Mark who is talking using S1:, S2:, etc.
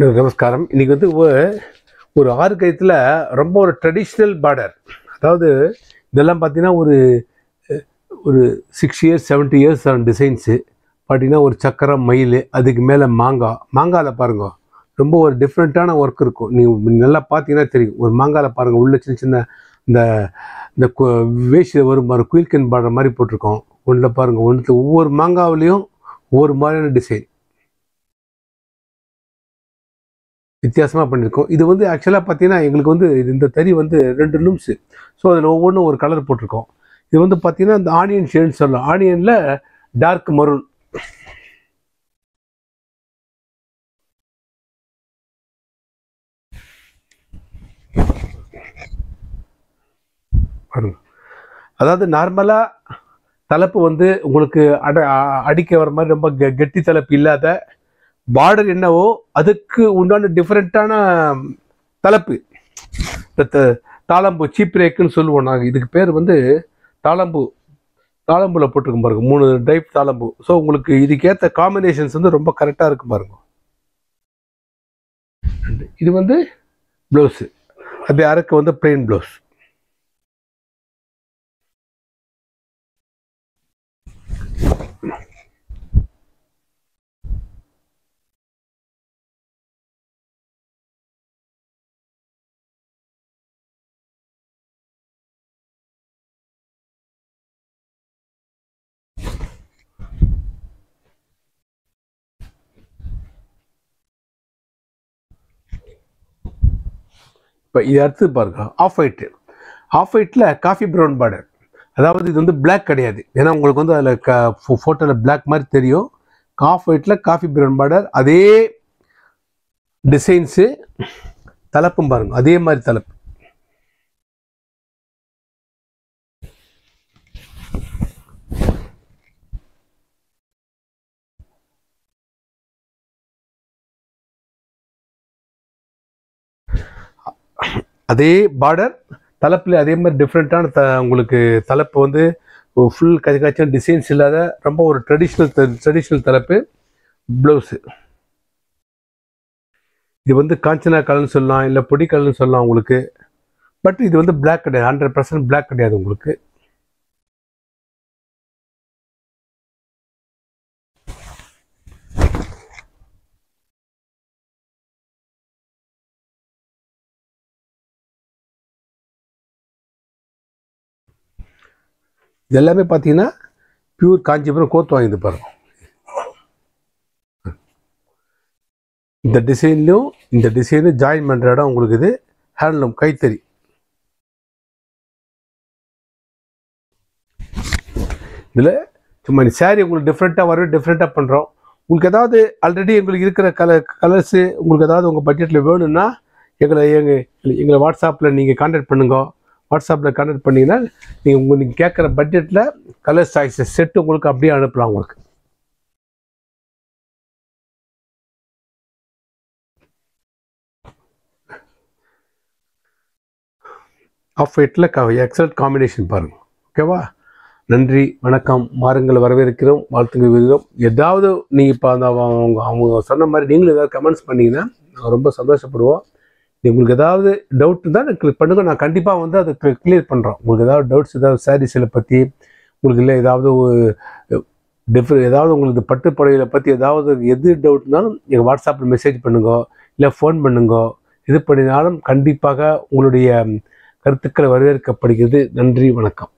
S1: நமஸ்காரம். இன்னைக்கு வந்து ஒரு ஆறு கயிற்றுல ரொம்ப ஒரு ட்ரெடிஷ்னல் பார்டர். அதாவது இதெல்லாம் பார்த்தீங்கன்னா ஒரு ஒரு 6 இயர்ஸ் 70 இயர்ஸ் டிசைன்ஸு. பார்த்தீங்கன்னா ஒரு சக்கரம் மயில், அதுக்கு மேலே மாங்காவில் பாருங்க, ரொம்ப ஒரு டிஃப்ரெண்ட்டான ஒர்க் இருக்கும். நீங்கள் நல்லா பார்த்தீங்கன்னா தெரியும். ஒரு மாங்காவில் பாருங்கள், உள்ள சின்ன சின்ன இந்த இந்த வேஷியில் வரும் பாருங்க, குயில்கன் பார்டர் மாதிரி போட்டிருக்கோம். ஒன்றில் பாருங்கள், ஒவ்வொரு மாங்காவிலையும் ஒவ்வொரு மாதிரியான டிசைன் வித்தியாசமாக பண்ணியிருக்கோம். இது வந்து ஆக்சுவலாக பார்த்தீங்கன்னா எங்களுக்கு வந்து இந்த தறி வந்து 2 லூம்ஸு. ஸோ அதில் ஒவ்வொன்றும் ஒரு கலர் போட்டிருக்கோம். இது வந்து பார்த்தீங்கன்னா இந்த ஆனியன் ஷேட்னு சொல்லலாம். ஆனியனில் டார்க் மரூன். பாருங்க, அதாவது நார்மலாக தலைப்பு வந்து உங்களுக்கு அடிக்க வர மாதிரி ரொம்ப கெட்டி தலைப்பு இல்லாத, பார்டர் என்னவோ அதுக்கு உண்டான டிஃப்ரெண்ட்டான தலைப்பு. தாளம்பூ சீப் ரேக்குன்னு சொல்லுவோம் நாங்கள். இதுக்கு பேர் வந்து தாளம்பூவில் போட்டிருக்கும் பாருங்க, 3 டைப் தாளம்பூ. ஸோ உங்களுக்கு இதுக்கேற்ற காம்பினேஷன்ஸ் வந்து ரொம்ப கரெக்டாக இருக்கும் பாருங்க. இது வந்து ப்ளவுஸு, அப்படி அரைக்கு வந்து பிளெயின் ப்ளவுஸ். இப்போ இது அடுத்து பாருங்க, ஆஃப் ஒயிட்டில் காஃபி ப்ரௌன் பார்டர். அதாவது இது வந்து பிளாக் கிடையாது, ஏன்னா உங்களுக்கு வந்து அதில் ஃபோட்டோவில் பிளாக் மாதிரி தெரியும். ஆஃப் ஒயிட்டில் காஃபி ப்ரௌன் பார்டர், அதே டிசைன்ஸு. தலைப்பும் பாருங்க, அதே மாதிரி தலைப்பு. அதே பார்டர், தலைப்புல அதே மாதிரி டிஃப்ரெண்ட்டான உங்களுக்கு தலைப்பு வந்து ஃபுல் கச்ச டிசைன்ஸ் இல்லாத ரொம்ப ஒரு ட்ரெடிஷ்னல் தலைப்பு. ப்ளவுஸு இது வந்து காஞ்சனா கலர்னு சொல்லலாம், இல்லை பொடி கலர்னு சொல்லலாம் உங்களுக்கு. பட் இது வந்து பிளாக் கிடையாது, 100% பிளாக் கிடையாது உங்களுக்கு. இது எல்லாமே பார்த்தீங்கன்னா பியூர் காஞ்சிபுரம் கோத்து வாங்கிட்டு பாருங்க. இந்த டிசைனும் ஜாயின் பண்ணுற இடம் உங்களுக்கு இது ஹேண்ட்லூம் கைத்தறி. இதில் சும்மா சாரி உங்களுக்கு டிஃப்ரெண்ட்டாக பண்ணுறோம். உங்களுக்கு ஏதாவது ஆல்ரெடி உங்களுக்கு இருக்கிற கலர்ஸு உங்களுக்கு ஏதாவது உங்கள் பட்ஜெட்டில் வேணும்னா எங்களை வாட்ஸ்அப்பில் நீங்கள் கான்டாக்ட் பண்ணுங்க. வாட்ஸ்அப்பில் கான்டாக்ட் பண்ணிங்கன்னா நீங்கள் கேட்குற பட்ஜெட்டில் கலர் சாய்ஸஸ் செட்டு உங்களுக்கு அப்படியே அனுப்பலாம். உங்களுக்கு ஆஃப் ஒயிட்டில் எக்ஸலண்ட் காம்பினேஷன் பாருங்கள். ஓகேவா? நன்றி, வணக்கம். வாருங்கள், வரவேற்கிறோம், வாழ்த்துங்கள் விருதும். ஏதாவது நீங்கள் இப்போ அவங்க சொன்ன மாதிரி நீங்களும் ஏதாவது கமெண்ட்ஸ் பண்ணிங்கன்னா நாங்கள் ரொம்ப சந்தோஷப்படுவோம். உங்களுக்கு ஏதாவது டவுட் இருந்தால் கிளிக் பண்ணுங்க, நான் கண்டிப்பாக வந்து அதை கிளியர் பண்ணுறோம். உங்களுக்கு ஏதாவது டவுட்ஸ், ஏதாவது சாரீஸில் பற்றி உங்களுக்கு இல்லை, ஏதாவது ஏதாவது உங்களுக்கு பட்டு புடவைகளை பற்றி ஏதாவது எது டவுட் இருந்தாலும் எங்கள் வாட்ஸ்அப்பில் மெசேஜ் பண்ணுங்க, இல்லை ஃபோன் பண்ணுங்க. இது பண்ணினாலும் கண்டிப்பாக உங்களுடைய கருத்துக்களை வரவேற்கப்படுகிறது. நன்றி, வணக்கம்.